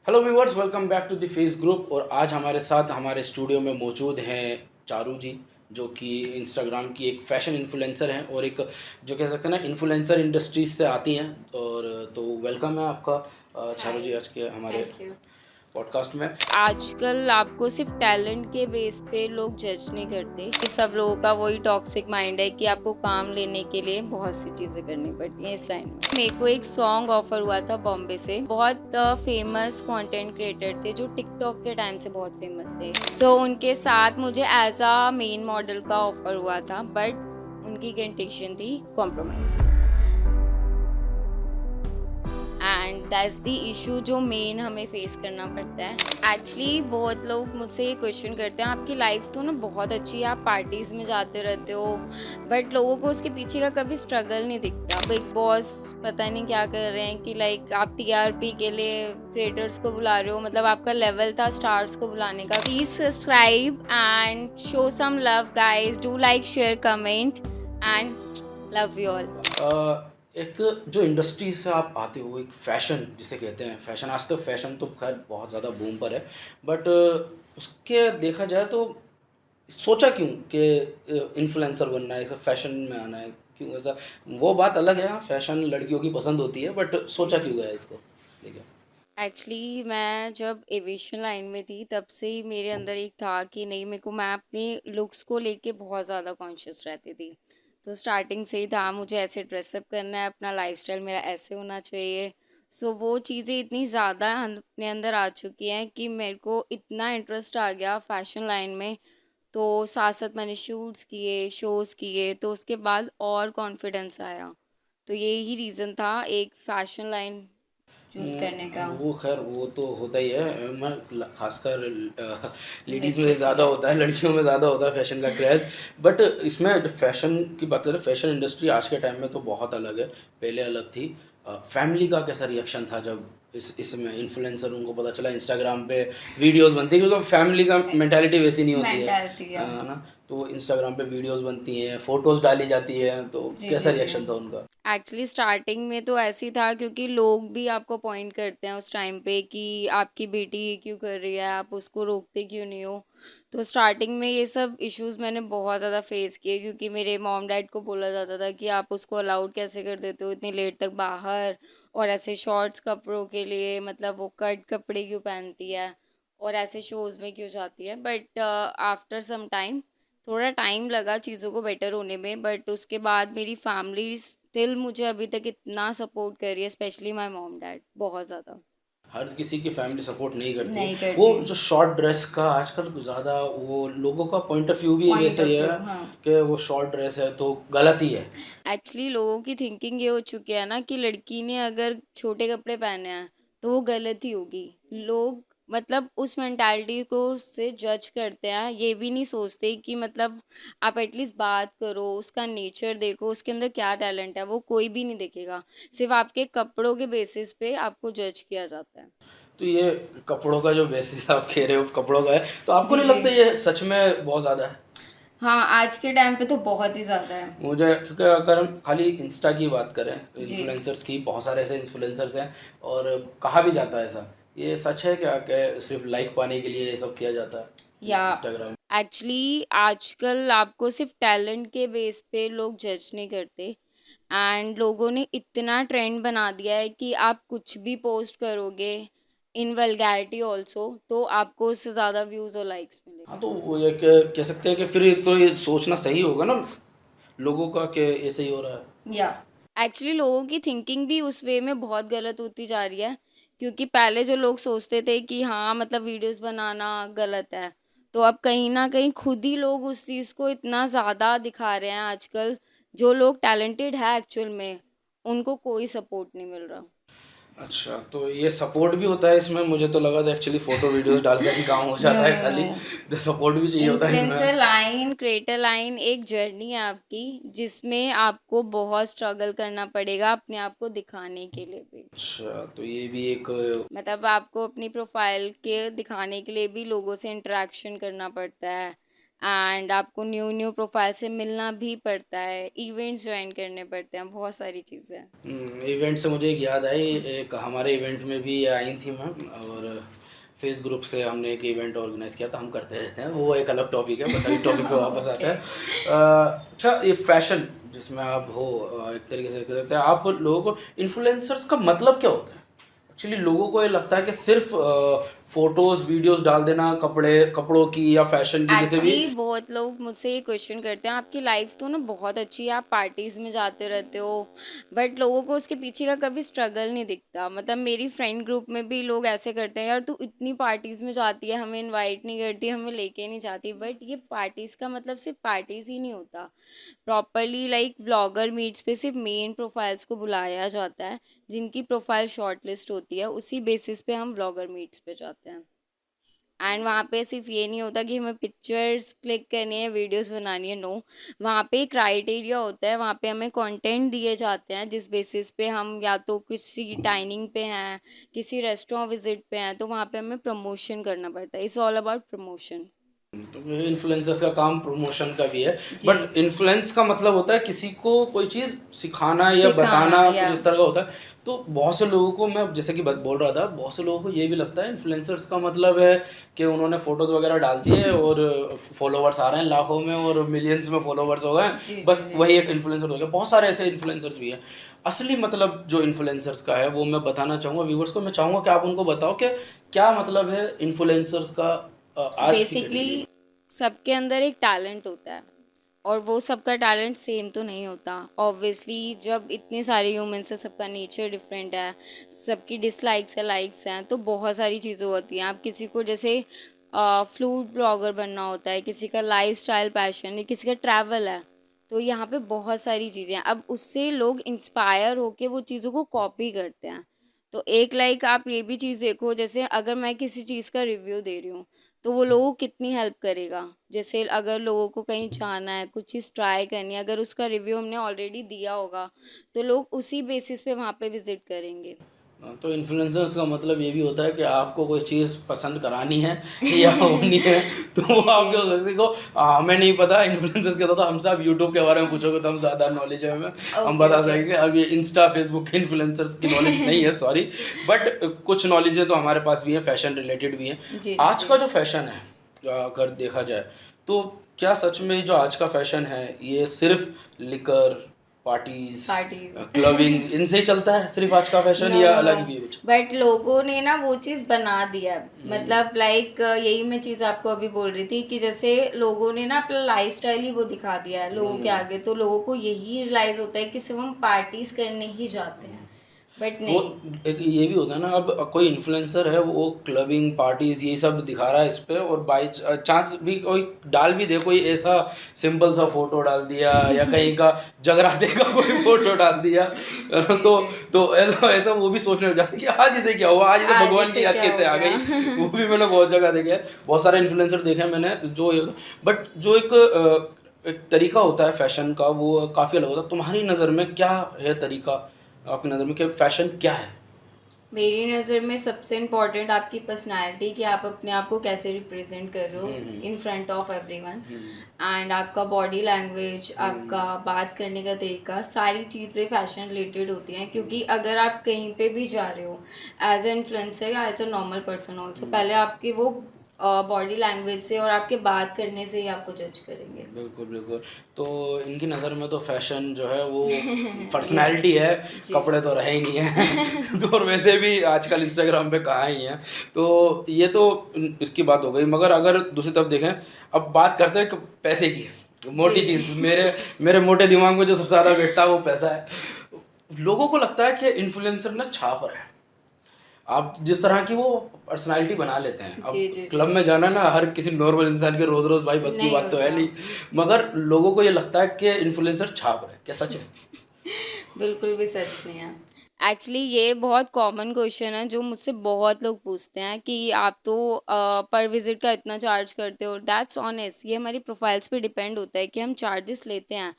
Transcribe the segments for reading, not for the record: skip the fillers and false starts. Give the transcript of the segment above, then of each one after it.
Hello viewers, welcome back to the face group. और आज हमारे साथ हमारे स्टूडियो में मौजूद हैं चारू जी, जो कि इंस्टाग्राम की एक फ़ैशन इन्फ्लुएंसर हैं और एक जो कह सकते हैं ना इन्फ्लुएंसर इंडस्ट्रीज से आती हैं। और तो वेलकम है आपका चारू हाय। जी आज के हमारे थैंक यू। पॉडकास्ट में। आजकल आपको सिर्फ टैलेंट के बेस पे लोग जज नहीं करते कि सब लोगों का वही टॉक्सिक माइंड है कि आपको काम लेने के लिए बहुत सी चीज़ें करनी पड़ती हैं इस लाइन में। मेरे को एक सॉन्ग ऑफर हुआ था बॉम्बे से, बहुत फेमस कंटेंट क्रिएटर थे जो टिकटॉक के टाइम से बहुत फेमस थे। सो उनके साथ मुझे एज अ मेन मॉडल का ऑफर हुआ था, बट उनकी कंडीशन थी compromise. And that's the issue जो मेन हमें फेस करना पड़ता है। एक्चुअली बहुत लोग मुझसे ये क्वेश्चन करते हैं, आपकी लाइफ तो ना बहुत अच्छी है, आप पार्टीज़ में जाते रहते हो, बट लोगों को उसके पीछे का कभी स्ट्रगल नहीं दिखता। बिग बॉस पता नहीं क्या कर रहे हैं कि लाइक आप टीआरपी के लिए क्रिएटर्स को बुला रहे हो, मतलब आपका लेवल था स्टार्स को बुलाने का। Please subscribe and show some love guys, do like share comment and love you all. एक जो इंडस्ट्री से आप आते हो, एक फ़ैशन जिसे कहते हैं, फ़ैशन आज तो फ़ैशन तो खैर बहुत ज़्यादा बूम पर है, बट उसके देखा जाए तो सोचा क्यों कि इन्फ्लुएंसर बनना है, फैशन में आना है, क्यों ऐसा? वो बात अलग है, हाँ फैशन लड़कियों की पसंद होती है, बट सोचा क्यों गया इसको? देखिए। एक्चुअली मैं जब एविएशन लाइन में थी तब से ही मेरे अंदर एक था कि नहीं, मेरे को मैं अपने लुक्स को लेके बहुत ज़्यादा कॉन्शियस रहती थी। तो स्टार्टिंग से ही था मुझे ऐसे ड्रेसअप करना है, अपना लाइफस्टाइल मेरा ऐसे होना चाहिए। सो वो चीज़ें इतनी ज़्यादा अपने अंदर आ चुकी हैं कि मेरे को इतना इंटरेस्ट आ गया फैशन लाइन में। तो साथ साथ मैंने शूट्स किए, शोज़ किए, तो उसके बाद और कॉन्फिडेंस आया। तो यही रीज़न था एक फैशन लाइन चूज़ करने का। वो खैर वो तो होता ही है, मैं खासकर लेडीज़ में लड़कियों के ज़्यादा लिए। होता है, लड़कियों में ज़्यादा होता है फैशन का क्रेज़। बट इसमें जब फैशन की बात करें, फैशन इंडस्ट्री आज के टाइम में तो बहुत अलग है, पहले अलग थी। फैमिली का कैसा रिएक्शन था जब इसमें इन्फ्लुएंसर उनको पता चला इंस्टाग्राम पे वीडियोस बनती है, क्योंकि फैमिली का मेंटालिटी वैसी नहीं होती है, मेंटालिटी है। है ना? तो इंस्टाग्राम पे वीडियोस बनती हैं, फ़ोटोज़ डाली जाती है, तो जी कैसा जी जी। रिएक्शन था उनका? एक्चुअली स्टार्टिंग में तो ऐसी था क्योंकि लोग भी आपको पॉइंट करते हैं उस टाइम पे कि आपकी बेटी ये क्यों कर रही है, आप उसको रोकते क्यों नहीं हो। तो स्टार्टिंग में ये सब इश्यूज मैंने बहुत ज़्यादा फेस किए क्योंकि मेरे मॉम डैड को बोला जाता था कि आप उसको अलाउड कैसे कर देते हो इतनी लेट तक बाहर, और ऐसे शॉर्ट्स कपड़ों के लिए, मतलब वो कट कपड़े क्यों पहनती है और ऐसे शोज़ में क्यों जाती है। बट आफ्टर सम टाइम, थोड़ा टाइम लगा चीज़ों को बेटर होने में, बट उसके बाद मेरी फैमिली स्टिल मुझे अभी तक इतना सपोर्ट कर रही है, स्पेशली माय मॉम डैड बहुत ज़्यादा। हर किसी की फैमिली सपोर्ट नहीं करती है। नहीं वो करती। जो शॉर्ट ड्रेस का आजकल कुछ ज़्यादा, वो लोगों का पॉइंट ऑफ व्यू भी पॉइंट वैसे ही ऑफ व्यू, है हाँ। कि वो शॉर्ट ड्रेस है तो गलत ही है। एक्चुअली लोगों की थिंकिंग ये हो चुकी है ना कि लड़की ने अगर छोटे कपड़े पहने हैं तो वो गलत ही होगी। लोग मतलब उस मेंटालिटी को उससे जज करते हैं, ये भी नहीं सोचते कि मतलब आप एटलीस्ट बात करो, उसका नेचर देखो, उसके अंदर क्या टैलेंट है, वो कोई भी नहीं देखेगा। सिर्फ आपके कपड़ों के बेसिस पे आपको जज किया जाता है। तो ये कपड़ों का जो बेसिस आप कह रहे हो कपड़ों का है, तो आपको जी नहीं जी। लगता ये सच में बहुत ज़्यादा है? हाँ, आज के टाइम पे तो बहुत ही ज़्यादा है। मुझे, क्योंकि अगर हम खाली इंस्टा की बात करें तो जी। इन्फ्लुएंसर्स की, बहुत सारे ऐसे इन्फ्लुएंसर्स हैं और कहा भी जाता है ऐसा, ये सच है क्या कि सिर्फ लाइक पाने के लिए ये सब किया जाता है या इंस्टाग्राम? एक्चुअली आजकल आपको सिर्फ टैलेंट के बेस पे लोग जज नहीं करते, एंड लोगों ने इतना ट्रेंड बना दिया है कि आप कुछ भी पोस्ट करोगे इन वल्गैरिटी ऑल्सो तो आपको उससे ज़्यादा व्यूज़ और लाइक्स हाँ, मिलेंगे। तो वो ये कह सकते हैं कि फिर तो ये सोचना सही होगा ना लोगों का कि ऐसे ही हो रहा है। या एक्चुअली लोगों की थिंकिंग भी उस वे में बहुत गलत होती जा रही है, क्योंकि पहले जो लोग सोचते थे कि हाँ मतलब वीडियोस बनाना गलत है, तो अब कहीं ना कहीं खुद ही लोग उस चीज़ को इतना ज़्यादा दिखा रहे हैं आजकल। जो लोग टैलेंटेड है एक्चुअल में, उनको कोई सपोर्ट नहीं मिल रहा। अच्छा, तो ये सपोर्ट भी होता है इसमें? मुझे तो लगा था एक्चुअली फ़ोटो वीडियोस डालकर ही काम हो नो जाता है नो नो। खाली, जो सपोर्ट भी चाहिए होता है इन्फ्लुएंसर इसमें। लाइन, क्रिएटर लाइन एक जर्नी है आपकी, जिसमें आपको बहुत स्ट्रगल करना पड़ेगा अपने आप को दिखाने के लिए भी। अच्छा, तो ये भी एक मतलब आपको अपनी प्रोफाइल के दिखाने के लिए भी लोगों से इंटरेक्शन करना पड़ता है, एंड आपको न्यू न्यू प्रोफाइल से मिलना भी पड़ता है, इवेंट्स ज्वाइन करने पड़ते हैं, बहुत सारी चीज़ें हैं। इवेंट से मुझे एक याद आई, एक हमारे इवेंट में भी आई थी मैम, और फेस ग्रुप से हमने एक इवेंट ऑर्गेनाइज किया था, हम करते रहते हैं, वो एक अलग टॉपिक है, बट अभी टॉपिक पे वापस आते ओके। हैं। अच्छा, ये फैशन जिसमें आप हो, एक तरीके से कह सकते हैं, आप लोगों को इन्फ्लुएंसर्स का मतलब क्या होता है? एक्चुअली लोगों को ये लगता है कि सिर्फ फोटोज वीडियोस डाल देना कपड़ों की या फैशन की, जैसे भी। एक्चुअली बहुत लोग मुझसे ये क्वेश्चन करते हैं, आपकी लाइफ तो ना बहुत अच्छी है, आप पार्टीज में जाते रहते हो, बट लोगों को उसके पीछे का कभी स्ट्रगल नहीं दिखता। मतलब मेरी फ्रेंड ग्रुप में भी लोग ऐसे करते हैं, यार तू इतनी पार्टीज में जाती है, हमें इनवाइट नहीं करती, हमें लेके नहीं जाती। बट ये पार्टीज का मतलब सिर्फ पार्टीज ही नहीं होता। प्रॉपरली लाइक व्लॉगर मीट्स पे सिर्फ मेन प्रोफाइल्स को बुलाया जाता है, जिनकी प्रोफाइल शॉर्ट लिस्ट होती है, उसी बेसिस पे हम व्लॉगर मीट्स पे जाते हैं। एंड वहाँ पे सिर्फ ये नहीं होता कि हमें पिक्चर्स क्लिक करनी है, वीडियोस बनानी है, नो। वहाँ पे क्राइटेरिया होता है, वहाँ पे हमें कंटेंट दिए जाते हैं जिस बेसिस पे हम या तो किसी डाइनिंग पे हैं, किसी रेस्टोरेंट विजिट पे हैं, तो वहाँ पे हमें प्रमोशन करना पड़ता है। It's all about promotion. तो इन्फ्लुएंसर्स का काम प्रमोशन का भी है, जी। बट इन्फ्लुएंस का मतलब होता है किसी को कोई चीज़ सिखाना या सिखाना बताना, या कुछ इस तरह का होता है। तो बहुत से लोगों को, मैं जैसे कि बोल रहा था, बहुत से लोगों को ये भी लगता है इन्फ्लुएंसर्स का मतलब है कि उन्होंने फोटोज वगैरह डाल दिए और फॉलोवर्स आ रहे हैं लाखों में और मिलियंस में फॉलोवर्स हो गए, जी जी बस जी। वही एक इन्फ्लुएंसर हो गया। बहुत सारे ऐसे इन्फ्लुएंसर्स भी हैं। असली मतलब जो इन्फ्लुएंसर्स का है वो मैं बताना चाहूँगा व्यूवर्स को, मैं चाहूँगा कि आप उनको बताओ कि क्या मतलब है इन्फ्लुएंसर्स का आज की डेट में। बेसिकली सबके अंदर एक टैलेंट होता है, और वो सबका टैलेंट सेम तो नहीं होता। ऑब्वियसली जब इतने सारे ह्यूमंस हैं, सबका नेचर डिफरेंट है, सबकी डिसलाइक्स है, लाइक्स हैं, तो बहुत सारी चीज़ें होती हैं। आप किसी को जैसे फूड ब्लॉगर बनना होता है, किसी का लाइफस्टाइल पैशन है, किसी का ट्रैवल है, तो यहाँ पे बहुत सारी चीज़ें हैं। अब उससे लोग इंस्पायर होके वो चीज़ों को कॉपी करते हैं। तो एक लाइक आप ये भी चीज़ देखो, जैसे अगर मैं किसी चीज़ का रिव्यू दे रही हूँ, तो वो लोगों को कितनी हेल्प करेगा। जैसे अगर लोगों को कहीं जाना है, कुछ चीज़ ट्राई करनी है, अगर उसका रिव्यू हमने ऑलरेडी दिया होगा, तो लोग उसी बेसिस पे वहाँ पे विजिट करेंगे। तो इन्फ्लुएंसर्स का मतलब ये भी होता है कि आपको कोई चीज़ पसंद करानी है या होनी है, तो वो जी जी। आपको देखो, हमें नहीं पता इन्फ्लुएंसर्स क्या होता है, हमसे आप यूट्यूब के बारे में पूछोगे तो हम ज़्यादा नॉलेज है हमें, हम ओके बता ओके। सकेंगे। अब ये इंस्टा फेसबुक के इन्फ्लुएंसर्स की नॉलेज नहीं है, सॉरी, बट कुछ नॉलेज है तो हमारे पास भी है, फैशन रिलेटेड भी है। जी जी आज जी। का जो फैशन है, अगर देखा जाए, तो क्या सच में जो आज का फैशन है ये सिर्फ लिकर, पार्टीज, पार्टीज। क्लबिंग, इनसे ही चलता है सिर्फ आज का फैशन, नो या नो नो। अलग भी है कुछ? बट लोगों ने ना वो चीज़ बना दिया है। हम्म, मतलब लाइक यही मैं चीज़ आपको अभी बोल रही थी कि जैसे लोगों ने ना अपना लाइफस्टाइल ही वो दिखा दिया है लोगों के हम्म। आगे, तो लोगों को यही रियलाइज होता है कि सिर्फ हम पार्टीज करने ही जाते हैं, बट वो नहीं। एक ये भी होता है ना, अब कोई इन्फ्लुएंसर है वो क्लबिंग पार्टीज ये सब दिखा रहा है इस पे, और बाई चांस भी कोई डाल भी दे, कोई ऐसा सिंपल सा फोटो डाल दिया या कहीं का जगराते का कोई फोटो डाल दिया, जी तो जी। ऐसा ऐसा वो भी सोचने लग जाता है कि आज इसे क्या हुआ, आज इसे आज भगवान की इससे याद क्या कैसे हो आ गया। गई। वो भी मैंने बहुत जगह देखे हैं, बहुत सारे इन्फ्लुएंसर देखे हैं मैंने, जो बट जो एक तरीका होता है फैशन का वो काफ़ी अलग होता है। तुम्हारी नज़र में क्या है तरीका, आपकी नज़र में क्या फैशन क्या है? मेरी नज़र में सबसे इम्पोर्टेंट आपकी पर्सनालिटी, कि आप अपने आप को कैसे रिप्रेजेंट कर रहे हो hmm, in front of everyone. Hmm, and आपका बॉडी लैंग्वेज, हम्म, आपका बात करने का तरीका, सारी चीज़ें फैशन रिलेटेड होती हैं। क्योंकि अगर आप कहीं पे भी जा रहे हो एज ए इन्फ्लुएंसर या as a normal person also, hmm. पहले आपकी वो बॉडी लैंग्वेज से और आपके बात करने से ही आपको जज करेंगे। बिल्कुल बिल्कुल। तो इनकी नज़र में तो फैशन जो है वो या पर्सनैलिटी है, जी। कपड़े तो रहे ही नहीं हैं। तो और वैसे भी आजकल इंस्टाग्राम पे कहाँ ही हैं। तो ये तो इसकी बात हो गई, मगर अगर दूसरी तरफ देखें, अब बात करते हैं कि पैसे की। जी मोटी चीज़, मेरे मेरे मोटे दिमाग में जो सबसे ज़्यादा बैठता है वो पैसा है। लोगों को लगता है कि इन्फ्लुएंसर ना छाप रहा है, आप जिस तरह की वो पर्सनालिटी बना लेते हैं। अब जी जी जी। क्लब में जाना ना हर किसी नॉर्मल इंसान के रोज रोज भाई बस की नहीं बात तो है होता। नहीं, मगर लोगों को ये लगता है कि इन्फ्लुएंसर छाप रहे हैं। क्या सच है? बिल्कुल भी सच नहीं है। एक्चुअली ये बहुत कॉमन क्वेश्चन है जो मुझसे बहुत लोग पूछते हैं कि आप तो पर विजिट का इतना चार्ज करते हो। दैट्स ऑनेस्ट, ये हमारी प्रोफाइल्स पे डिपेंड होता है कि हम चार्जेस लेते हैं,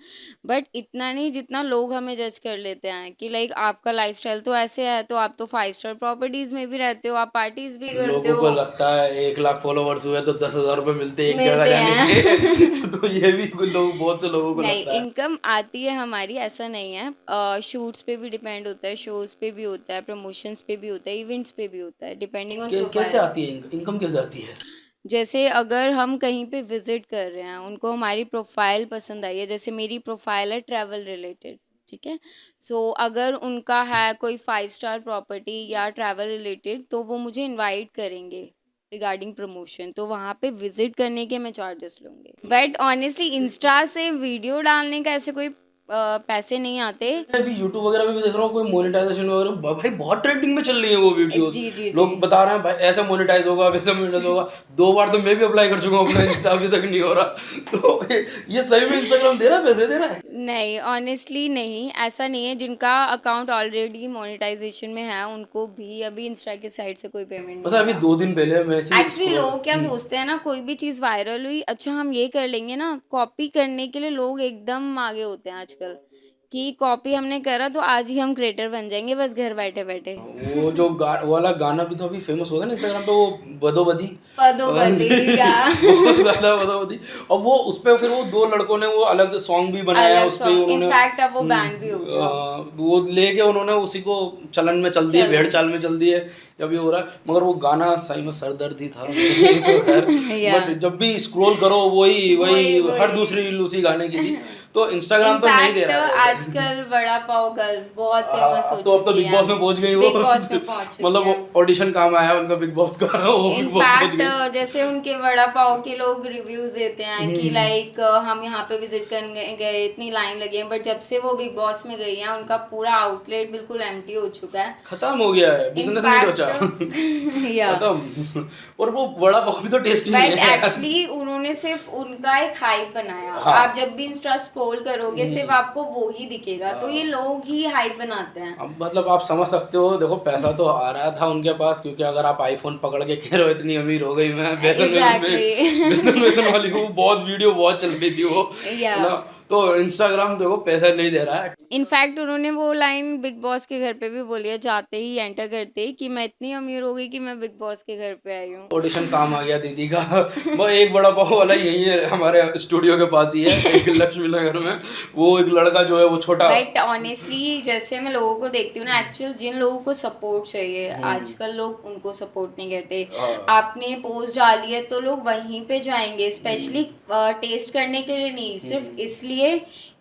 बट इतना नहीं जितना लोग हमें जज कर लेते हैं कि लाइक आपका लाइफस्टाइल तो ऐसे है, तो आप तो 5 स्टार प्रॉपर्टीज में भी रहते हो, आप पार्टीज भी करते लोगों को हो। लगता है 1 लाख फॉलोवर्स हुए तो 10,000 रुपये मिलते हैं एक जगह मिलते जाने हैं के। तो ये भी कुछ लोग, बहुत से लोगों को नहीं, लगता है। इनकम आती है हमारी, ऐसा नहीं है। शूट्स पे भी डिपेंड होता है, शोज पे भी होता है, प्रमोशंस पे भी होता है, इवेंट्स पे भी होता है, डिपेंडिंग ऑन कैसे प्रोफाइल्स। आती है इनकम, कैसे आती है? जैसे अगर हम कहीं पे विजिट कर रहे हैं, उनको हमारी प्रोफाइल पसंद आई है, जैसे मेरी प्रोफाइल है ट्रैवल रिलेटेड, ठीक है। सो अगर उनका है कोई 5 स्टार प्रॉपर्टी या ट्रैवल रिलेटेड, तो वो मुझे इनवाइट करेंगे रिगार्डिंग प्रमोशन, तो वहाँ पे विजिट करने के मैं चार्जेस लूँगी। बट ऑनेस्टली इंस्टा से वीडियो डालने का ऐसे कोई पैसे नहीं आते। मैं अभी यूट्यूब वगैरह में भी देख रहा हूँ, कोई मोनेटाइजेशन वगैरह भाई बहुत ट्रेंडिंग में चल रही है वो वीडियोस। जी जी जी। लोग बता रहे हैं भाई ऐसा मोनेटाइज होगा, वैसा मोनेटाइज होगा। 2 बार तो मैं भी अप्लाई कर चुका हूँ, अपना इंस्टा अभी तक नहीं हो रहा। तो ये सही में इंस्टाग्राम दे रहा है, पैसे दे रहा है? नहीं, ऑनेस्टली नहीं, ऐसा नहीं है। जिनका अकाउंट ऑलरेडी मोनेटाइजेशन में है उनको भी अभी इंस्टा की साइड से कोई पेमेंट बस नहीं आ अभी रहा। 2 दिन पहले मैं ऐसे ही एक्चुअली scroll- लोग क्या सोचते हैं ना, कोई भी चीज़ वायरल हुई, अच्छा हम ये कर लेंगे ना, कॉपी करने के लिए लोग एकदम आगे होते हैं आजकल कि कॉपी हमने करा तो आज ही हम क्रिएटर बन जाएंगे, बस घर बैठे बैठे। वो जो वो वाला गाना भी तो अभी फेमस हो गया ना इंस्टाग्राम पे, वो बदो बदी। पदोपति या बहुत ज्यादा बदो बदी। और वो उस पे फिर वो 2 लड़कों ने वो अलग सॉन्ग भी बनाया, अलग उस पे सॉन्ग, उन्होंने इनफैक्ट अब वो बैन भी हो गया। वो लेके उन्होंने उसी को चलन में चल दिए, भेड़ चल चाल में चल दिए। जब ये हो रहा है, मगर वो गाना सही में सरदर्द ही था मेरे लिए तो खैर। या बट जब भी स्क्रॉल करो वही वही वही हर वही। दूसरी रील उसी गाने की थी। तो इंस्टाग्राम तो नहीं दे इनफैक्ट रहा है वैसे। आजकल वड़ा पाव गर्ल बहुत फेमस हो तो अब तो चुकी बिग है। बॉस में पहुंच गई वो। बिग बॉस में पहुंच चुकी मतलब वो है। ऑडिशन काम आया उनका बिग बॉस का, वो बिग बॉस पहुंच इनफैक्ट गई। जैसे उनके वड़ा पाव के लोग रिव्यूज देते हैं कि लाइक हम यहाँ पे विजिट करने गए, इतनी लाइन लगी है, बट जब से वो बिग बॉस में गई है उनका पूरा आउटलेट बिल्कुल एम्प्टी हो चुका है। खत्म हो गया है, बिजनेस नहीं इनफैक्ट बचा। या खत्म। और वो वड़ा पाव भी तो टेस्टी नहीं बट है यार। एक्चुअली उन्होंने सिर्फ उनका एक हाइप बनाया। हाँ। आप जब भी इंस्टा स्क्रॉल करोगे सिर्फ आपको वो ही दिखेगा, तो ये लोग ही हाइप बनाते हैं। अब मतलब आप समझ सकते हो, देखो पैसा तो आ रहा था उनके पास, क्योंकि अगर आप आईफोन पकड़ के कह रहे हो इतनी अमीर हो गई मैं, एग्जैक्टली बेसन वेसन वाली वो बहुत वीडियो बहुत चल रही थी वो, या है ना। तो इंस्टाग्राम देखो पैसा नहीं दे रहा है। इनफैक्ट उन्होंने वो लाइन बिग बॉस के घर पे भी बोली है, जाते ही एंटर करते ही, कि मैं इतनी अमीर हो गई कि मैं बिग बॉस के घर पे आई हूँ। ऑडिशन काम आ गया दीदी का। वो एक बड़ा पाव वाला यही है, हमारे स्टूडियो के पास ही है, एक लक्ष्मी नगर में। वो एक लड़का जो है वो छोटा। बट ऑनेस्टली जैसे मैं लोगों को देखती हूँ ना, एक्चुअल जिन लोगों को सपोर्ट चाहिए, आजकल लोग उनको सपोर्ट नहीं करते। हाँ। आपने पोस्ट डाली है तो लोग वहीं पे जाएंगे, स्पेशली टेस्ट करने के लिए नहीं, सिर्फ इसलिए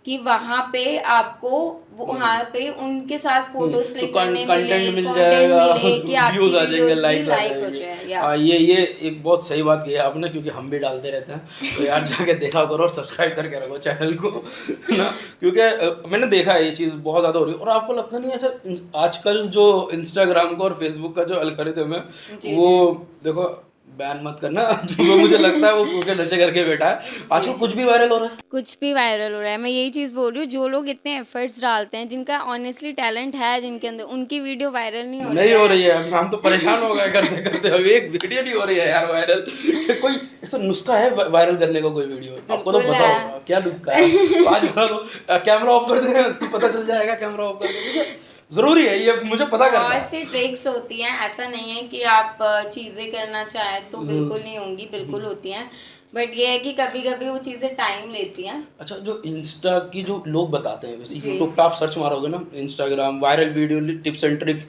कि वहाँ पे आपको वहाँ पे उनके साथ फोटोज तो क्लिक करने मिले, कंटेंट मिल कंटेंट जाएगा, मिले कि आपकी व्यूज आ जाएंगे, वीडियोस भी लाइक्स आ लाइक हो जाएंगे। जाए। या हाँ, ये एक बहुत सही बात की है आपने, क्योंकि हम भी डालते रहते हैं। तो यार जाके देखा करो और सब्सक्राइब करके रखो चैनल को, है ना। क्योंकि मैंने देखा है ये चीज़ बहुत ज़्यादा हो रही है। और आपको लगता नहीं ऐसा आजकल जो इंस्टाग्राम का और फेसबुक का जो एल्गोरिथम है, जी वो जी देखो बैन मत करना। वो मुझे लगता है वो सूखे नशे करके बैठा है आजकल, कुछ भी वायरल हो रहा है। कुछ भी वायरल हो रहा है। मैं यही चीज़ बोल रही हूँ, जो लोग इतने एफर्ट्स डालते हैं, जिनका ऑनेस्टली टैलेंट है जिनके अंदर, उनकी वीडियो वायरल नहीं हो रही नहीं हो है। रही है, हम तो परेशान हो गए करते करते। अभी एक वीडियो नहीं हो रही है यार वायरल। कोई ऐसा नुस्खा है वायरल करने का? कोई वीडियो आपको तो बिल्कुल पता है। होगा क्या नुस्खा है? तो आज बता दो, कैमरा ऑफ कर दें तो पता चल जाएगा, कैमरा ऑफ कर दें। जरूरी है ये मुझे पता करना बहुत है। सी ट्रिक्स होती हैं, ऐसा नहीं है कि आप चीज़ें करना चाहें तो बिल्कुल नहीं होंगी, बिल्कुल होती हैं। बट ये है कि कभी कभी वो चीज़ें टाइम लेती हैं। अच्छा, जो इंस्टा की जो लोग बताते हैं, वैसे जी यूट्यूब पे आप सर्च मारोगे ना, Instagram viral video tips and tricks,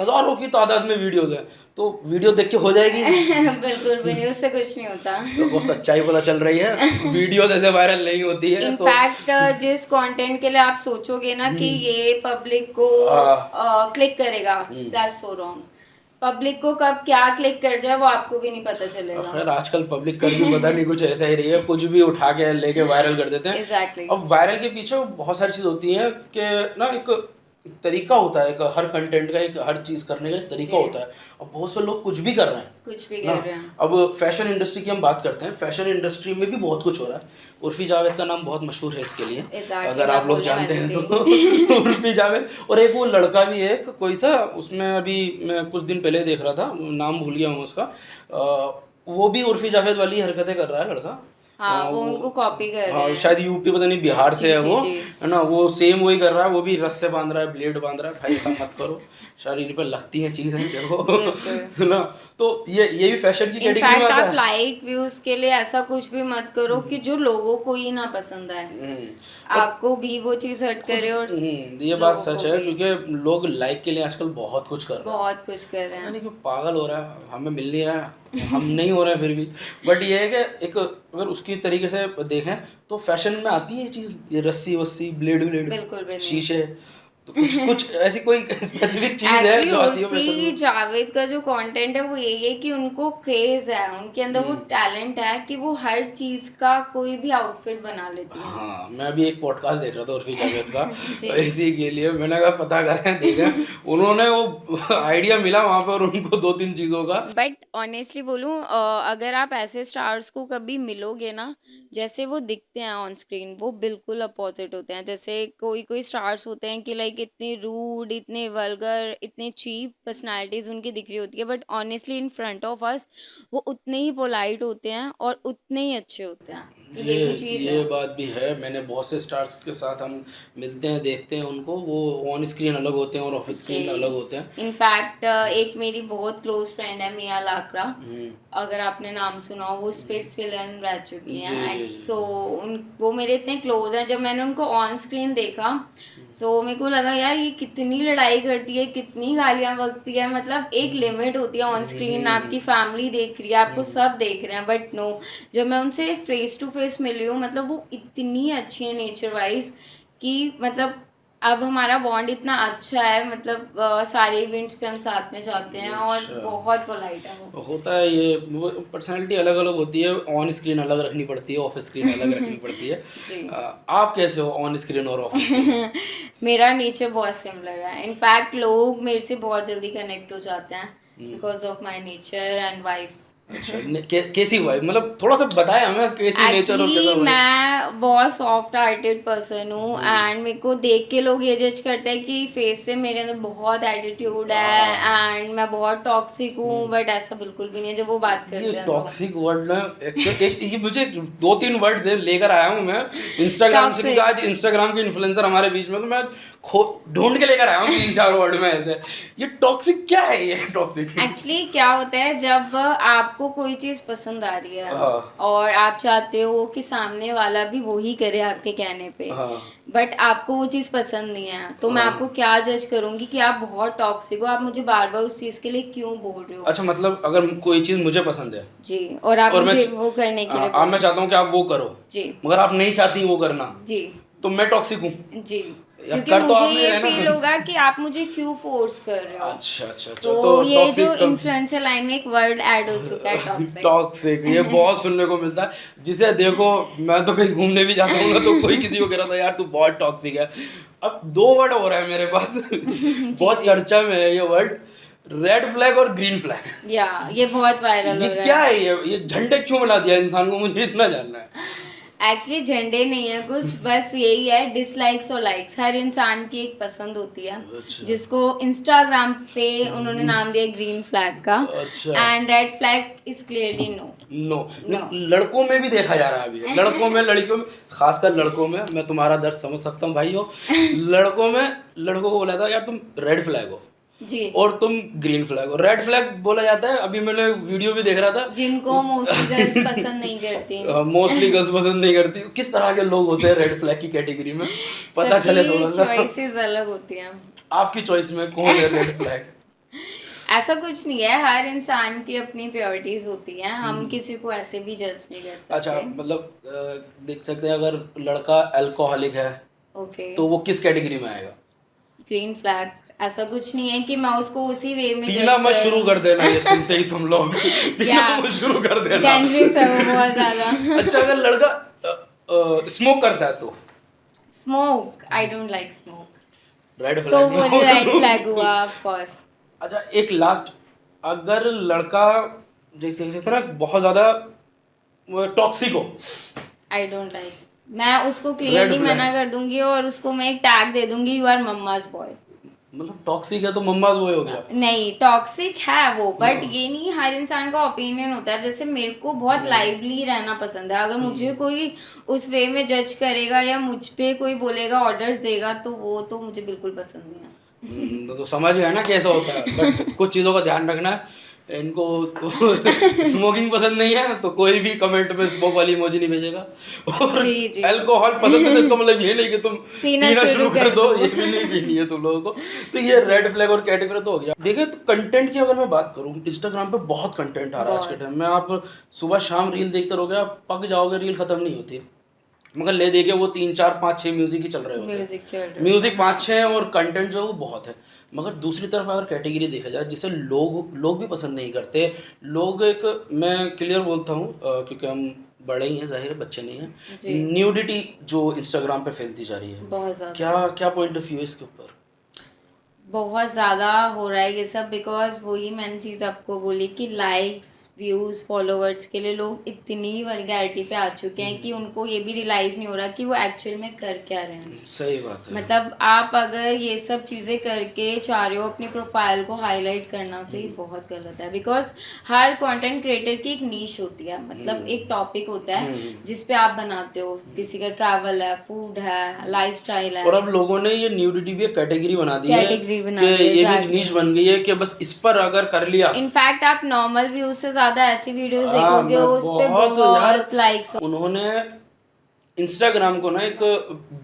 हजारों की तादाद में वीडियोस हैं। तो वीडियो देख के हो जाएगी? बिल्कुल भी नहीं, उससे कुछ नहीं होता। तो वो सच्चाई पता चल रही है, वीडियो ऐसे वायरल नहीं होती है। तो इनफैक्ट जिस कंटेंट के लिए आप सोचोगे ना कि ये पब्लिक को क्लिक करेगा, दैट्स सो रॉन्ग। पब्लिक को कब क्या क्लिक कर जाए वो आपको भी नहीं पता चलेगा। खैर आजकल पब्लिक कर भी पता नहीं कुछ ऐसा ही रही है, कुछ भी उठा के लेके वायरल कर देते हैं। एग्जैक्टली अब वायरल के पीछे बहुत सारी चीज़ होती है कि ना, एक तरीका होता है, एक हर कंटेंट का एक हर चीज़ करने का एक तरीका जी। होता है। अब बहुत से लोग कुछ भी कर रहे हैं कुछ भी ना। कर रहे हैं। अब फैशन इंडस्ट्री की हम बात करते हैं, फैशन इंडस्ट्री में भी बहुत कुछ हो रहा है। उर्फी जावेद का नाम बहुत मशहूर है इसके लिए, Exactly, अगर मैं आप लोग बोलने जानते वाली हैं थी। तो उर्फी जावेद। और एक वो लड़का भी है एक कोई सा, उसमें अभी मैं कुछ दिन पहले देख रहा था, नाम भूल गया हूँ उसका। वो भी उर्फी जावेद वाली हरकतें कर रहा है लड़का। हाँ, वो वो उनको कॉपी कर रहे हाँ हैं। शायद यूपी पता नहीं बिहार से जी है जी वो, जी। है ना, वो सेम वही कर रहा है, वो भी रस से बांध रहा है, ब्लेड बांध रहा है। भाई ऐसा मत करो, शरीर पे लगती हैं चीज़ें देखो। बिल्कुल। है ना। तो ये भी फैशन की कैटेगरी में इनफैक्ट आता आप है। लाइक व्यूज के लिए ऐसा कुछ भी मत करो कि जो लोगों को ही ना पसंद आए, बट आपको भी वो चीज हर्ट खुद करे और ये बात लोगों सच को है, भी। क्योंकि लोग लाइक के लिए आजकल बहुत कुछ कर रहे हैं। बहुत कुछ कर रहे पता हैं। नहीं क्यों पागल हो रहा है, हमें मिल नहीं रहा है, हम नहीं हो रहे हैं फिर भी। बट ये है कि एक अगर उसकी तरीके से देखें तो फैशन में आती है ये चीज़, ये रस्सी वस्सी ब्लेड ब्लेड बिल्कुल भी नहीं। शीशे, तो कुछ कुछ ऐसी कोई स्पेसिफिक चीज़ है एक्चुअली जो आती है फैशन उर्फी में। जावेद का जो कंटेंट है वो यही है कि उनको क्रेज है, उनके अंदर वो टैलेंट है कि वो हर चीज का कोई भी आउटफिट बना लेती हैं। हाँ मैं अभी एक पॉडकास्ट देख रहा था उर्फी जावेद का, जी। इसी के लिए मैंने कहा पता करें देखें, उन्होंने वो आइडिया मिला वहाँ पर उनको दो तीन चीज़ों का। बट ऑनेस्टली बोलूं, अगर आप ऐसे स्टार्स को कभी मिलोगे ना, जैसे वो दिखते हैं ऑन स्क्रीन वो बिल्कुल अपोजिट होते हैं। जैसे कोई कोई स्टार्स होते हैं कि लाइक इतने रूड, इतने वल्गर, इतने चीप पर्सनालिटीज उनकी दिख रही होती है, but honestly in front of us वो उतने ही पोलाइट होते हैं और उतने ही अच्छे होते हैं। ये ये भी चीज़ है। ये बात भी है, मैंने बहुत से स्टार्स के साथ हम मिलते हैं, देखते हैं उनको, वो ऑन स्क्रीन अलग होते हैं और ऑफ जी। स्क्रीन अलग होते हैं। इनफैक्ट एक मेरी बहुत क्लोज फ्रेंड है मिया लाकड़ा, हम्म, अगर आपने नाम सुना हो, वो स्पिट्स विलन रह चुकी जी हैं। जी एंड जी। सो उन वो मेरे इतने क्लोज हैं, जब मैंने उनको ऑन स्क्रीन देखा सो मेरे को लगा यार ये कितनी लड़ाई करती है, कितनी गालियां बकती है, मतलब एक लिमिट होती है ऑन स्क्रीन, आपकी फैमिली देख रही है, आपको सब देख रहे हैं, बट नो, जब मैं उनसे फेस टू फेस मिली हूँ, मतलब वो इतनी अच्छी है नेचर वाइज कि मतलब अब हमारा बॉन्ड इतना अच्छा है, मतलब सारे इवेंट्स पे हम साथ में जाते हैं और अच्छा, बहुत पोलाइट है वो। होता है ये, वो पर्सनालिटी अलग अलग होती है, ऑन स्क्रीन अलग रखनी पड़ती है, ऑफ स्क्रीन अलग रखनी पड़ती है। जी। आप कैसे हो ऑन स्क्रीन और ऑफ स्क्रीन? मेरा नेचर बहुत सिमिलर है। इनफैक्ट लोग मेरे से बहुत जल्दी कनेक्ट हो जाते हैं because of my nature and vibes. अच्छा कैसी वाइब, मतलब थोड़ा सा बताया हमें कैसी नेचर और कैसा एक्चुअली वाइब। मैं बहुत सॉफ्ट हार्टेड पर्सन हूँ एंड मेरे को देख के लोग ये जज करते हैं कि फेस से मेरे अंदर बहुत एटीट्यूड है एंड मैं बहुत टॉक्सिक हूँ, बट ऐसा बिल्कुल भी नहीं है जब वो बात ये करते हैं तो। टॉक्सिक वर्ड ना, एक ये मुझे दो तीन वर्ड से लेकर आया हूँ मैं इंस्टाग्राम से, क्योंकि टॉक्सिक। आज इंस्टाग्राम के इन्फ्लुएंसर हमारे बीच में, तो मैं ढूंढ के लेकर आया हूँ तीन चार वर्ड में ऐसे। ये टॉक्सिक क्या है, ये टॉक्सिक? एक्चुअली क्या होता है जब आपको कोई चीज पसंद आ रही है हाँ और आप चाहते हो कि सामने वाला भी वही करे आपके कहने पे, हाँ बट आपको वो चीज पसंद नहीं है, तो मैं आपको क्या जज करूंगी कि आप बहुत टॉक्सिक हो, आप मुझे बार बार उस चीज के लिए क्यों बोल रहे हो। अच्छा, मतलब अगर कोई चीज़ मुझे पसंद है जी, और आप और मैं मुझे वो करने के लिए अब मैं बोल। चाहता हूँ कि आप वो करो, जी मगर आप नहीं चाहती वो करना, जी तो मैं टॉक्सिक हूँ? जी। यार क्योंकि कर तो मुझे आपने ये रहे फील ना। होगा कि आप मुझे क्यों फोर्स कर रहे हो। अच्छा अच्छा अच्छा, तो ये जो टॉक्सिक इन्फ्लुएंसर लाइन में एक वर्ड ऐड हो चुका है, टॉक्सिक। टॉक्सिक, ये बहुत सुनने को मिलता है, जिसे देखो मैं तो कहीं घूमने भी जाता हूँ ना, तो कोई किसी को कह रहा था यार तू बहुत टॉक्सिक है। अब दो वर्ड हो रहा है मेरे पास जी बहुत जी। चर्चा में है ये वर्ड, रेड फ्लैग और ग्रीन फ्लैग। या ये बहुत वायरल ये हो रहा क्या है। है, ये झंडे क्यों मिला दिया इंसान को, मुझे इतना जानना है। एक्चुअली झंडे नहीं है कुछ, बस यही है डिसलाइक्स और लाइक्स, हर इंसान की एक पसंद होती है अच्छा जिसको इंस्टाग्राम पे उन्होंने नाम दिया ग्रीन फ्लैग का, अच्छा। And red flag is clearly no. No, no. लड़कों में भी देखा जा रहा है अभी, लड़कों में लड़कियों में, खासकर लड़कों में, मैं तुम्हारा दर्द समझ सकता हूँ भाई हो। लड़कों में लड़कों को बोला था यार तुम रेड फ्लैग हो जी। और तुम ग्रीन फ्लैग हो, रेड फ्लैग बोला जाता है। अभी मैंने वीडियो भी देख रहा था, जिनको मोस्टली गर्ल्स पसंद नहीं करती। मोस्टली गर्ल्स पसंद नहीं करती, किस तरह के लोग होते हैं रेड फ्लैग की कैटेगरी में, पता चले सबकी थोड़ा सा। चॉइसेस अलग होती हैं। आपकी चॉइस में कौन है रेड फ्लैग? ऐसा कुछ नहीं है, हर इंसान की अपनी प्रायोरिटीज होती हैं, हम किसी को ऐसे भी जज नहीं कर सकते। अच्छा, मतलब देख सकते हैं अगर लड़का अल्कोहलिक है ओके, तो वो किस कैटेगरी में आएगा? Green flag. ऐसा कुछ नहीं है कि मैं उसको उसी वे में पीना जज मत शुरू कर देना ये सुनते ही तुम लोग, पीना क्या मत शुरू कर देना। डेंजरस है वो बहुत ज्यादा। अच्छा, अगर लड़का स्मोक करता है तो smoke, I don't like smoke, red so flag वो में रेड फ्लैग हुआ ऑफ कोर्स। अच्छा, एक लास्ट, अगर लड़का देख सकते हैं ना बहुत ज़्यादा टॉक्सिक हो, आई डोंट लाइक। मैं उसको रेड क्लियरली फ्लैग। मना कर दूंगी और उसको मैं एक टैग दे दूंगी, यू आर मम्माज बॉय। मतलब टॉक्सिक है तो मम्मा वो हो गया। नहीं, टॉक्सिक है वो, बट हाँ। ये नहीं, हर इंसान का ओपिनियन होता है। जैसे मेरे को बहुत लाइवली रहना पसंद है, अगर मुझे कोई उस वे में जज करेगा या मुझ पे कोई बोलेगा, ऑर्डर्स देगा, तो वो तो मुझे बिल्कुल पसंद नहीं है। तो समझ गया ना कैसा होता है, बट कुछ चीज़ों का ध्यान रखना है। इनको स्मोकिंग पसंद नहीं है तो कोई भी कमेंट में स्मोक वाली इमोजी नहीं भेजेगा। और जी जी। अल्कोहल पसंद है तो इसका मतलब ये नहीं कि तुम पीना पीना शुरू शुरू कर कर दो, दो। ये भी नहीं पीनी है तुम लोगों को। तो ये जी। रेड फ्लैग और कैटेगरी तो हो गया। देखिए तो कंटेंट की अगर मैं बात करूँ, इंस्टाग्राम पे बहुत कंटेंट आ रहा है आज के बहुत। टाइम में। आप सुबह शाम रील देखते रहोगे, आप पक जाओगे, रील खत्म नहीं होती। मगर ले देखे वो 3 4 5 6 म्यूजिक ही चल रहे होते हैं। म्यूजिक चल रहा होता म्यूजिक है, पाँच हाँ। छः हैं और कंटेंट जो है वो बहुत है। मगर दूसरी तरफ अगर कैटेगरी देखा जाए जिसे लोग लोग भी पसंद नहीं करते, लोग एक, मैं क्लियर बोलता हूँ क्योंकि हम बड़े ही हैं, जाहिर है बच्चे नहीं हैं। जी। न्यूडिटी जो इंस्टाग्राम पे फैलती जा रही है, बहुत ज़्यादा। क्या क्या पॉइंट ऑफ व्यू है इसके ऊपर? बहुत ज़्यादा हो रहा है ये सब, बिकॉज वही मैंने चीज़ आपको बोली कि लाइक्स, व्यूज़, फॉलोअर्स के लिए लोग इतनी वल्गैरिटी पे आ चुके हैं कि उनको ये भी रियलाइज़ नहीं हो रहा कि वो एक्चुअल में कर क्या रहे हैं। सही बात है। मतलब आप अगर ये सब चीज़ें करके चाह रहे हो अपनी प्रोफाइल को हाईलाइट करना, तो ये बहुत गलत है। बिकॉज हर कंटेंट क्रिएटर की एक नीश होती है, मतलब एक टॉपिक होता है जिस पे आप बनाते हो। किसी का ट्रैवल है, फूड है, लाइफस्टाइल और है। अब लोगों ने ये न्यूडिटी भी एक कैटेगरी बना दी है कैटेगरी कि बना दी, ये भी एक एग्जैक्टली। नीश बन गई है कि बस इस पर अगर कर लिया। इनफैक्ट आप नॉर्मल व्यूज से ज्यादा ऐसी वीडियोस हाँ, देखोगे मैं उस पे बहुत यार, बहुत लाइक्स। उन्होंने इंस्टाग्राम को ना एक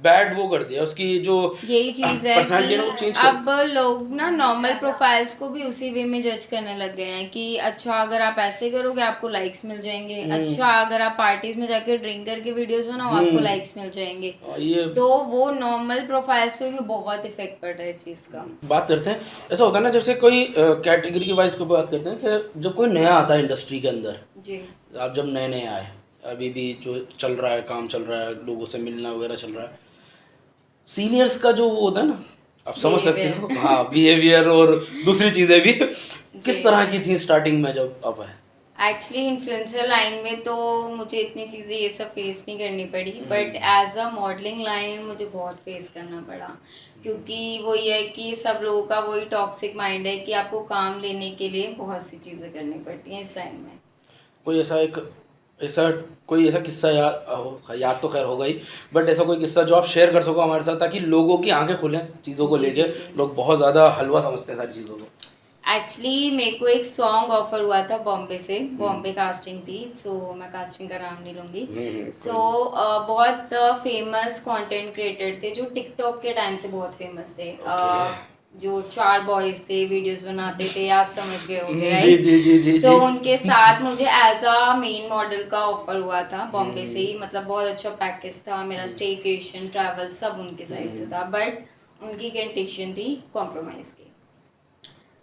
बैड वो कर दिया, उसकी जो यही चीज है कि पर्सनालिटी है ना वो चेंज कर अब लोग ना नॉर्मल प्रोफाइल्स को भी उसी वे में जज करने लग गए हैं कि अच्छा अगर आप ऐसे करोगे आपको लाइक्स मिल जाएंगे, अच्छा अगर आप पार्टीज में जाके ड्रिंक करके वीडियोस बनाओ आपको लाइक्स मिल जाएंगे। ये तो वो नॉर्मल प्रोफाइल्स पे भी बहुत इफेक्ट पड़ रहा है इस चीज का। बात करते हैं। ऐसा होता है ना, जैसे कोई कैटेगरी की वाइज को बात करते हैं कि जब कोई नया आता है इंडस्ट्री के अंदर, जी आप जब नए नए आए, अभी भी जो चल रहा है, काम चल रहा है, लोगों से मिलना वगैरह चल रहा है, सीनियर्स का जो वो होता है ना, आप समझ सकते बिहेवियर। हो, हाँ, बिहेवियर और दूसरी चीज़ें भी जी। किस तरह की थी स्टार्टिंग में जब आप आए? एक्चुअली इन्फ्लुएंसर लाइन में तो मुझे इतनी चीज़ें ये सब फेस नहीं करनी पड़ी, but as a modelling line मुझे बहुत फेस करना पड़ा। क्योंकि वो ये है कि सब लोगों का वही टॉक्सिक माइंड है कि आपको काम लेने के लिए बहुत सी चीज़ें करनी पड़ती हैं इस लाइन में। कोई ऐसा कोई ऐसा किस्सा याद तो खैर होगा ही, बट ऐसा कोई किस्सा जो आप शेयर कर सको हमारे साथ, ताकि लोगों की आंखें खुलें चीज़ों को जी ले जी जाए। जी। लोग बहुत ज़्यादा हलवा समझते हैं सारी चीज़ों को। एक्चुअली मेरे को एक सॉन्ग ऑफर हुआ था बॉम्बे से, बॉम्बे कास्टिंग थी, सो मैं कास्टिंग का नाम नहीं लूँगी। सो बहुत फेमस कंटेंट क्रिएटर थे जो टिकटॉक के टाइम से बहुत फेमस थे। जो 4 बॉयज थे वीडियोस बनाते थे, आप समझ गए होंगे, जी राइट? जी जी जी सो जी। उनके साथ मुझे एज अ मेन मॉडल का ऑफर हुआ था बॉम्बे से ही। मतलब बहुत अच्छा पैकेज था, मेरा स्टेकेशन, ट्रैवल सब उनके साइड से था, बट उनकी कंडीशन थी कॉम्प्रोमाइज़ की।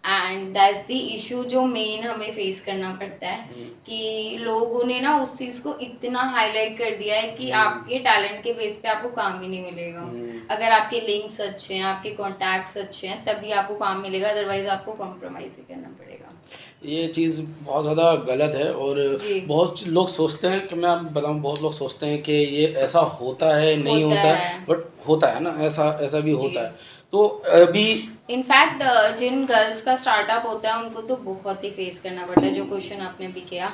एंड दैट्स द इशू जो मेन हमें फेस करना पड़ता है कि लोगों ने ना उस चीज़ को इतना हाईलाइट कर दिया है कि आपके टैलेंट के बेस पे आपको काम ही नहीं मिलेगा। अगर आपके लिंक्स अच्छे हैं, आपके कॉन्टैक्ट्स अच्छे हैं, तभी आपको काम मिलेगा, अदरवाइज आपको कॉम्प्रोमाइज़ ही करना पड़ेगा। ये चीज़ बहुत ज़्यादा गलत है। और जी। बहुत लोग सोचते हैं कि, मैं आपको बताऊं, बहुत लोग सोचते हैं कि ये ऐसा होता है, नहीं होता होता है, है। बट होता है ना, ऐसा ऐसा भी जी। होता है। तो अभी इनफैक्ट जिन गर्ल्स का स्टार्टअप होता है उनको तो बहुत ही फेस करना पड़ता है, जो क्वेश्चन आपने भी किया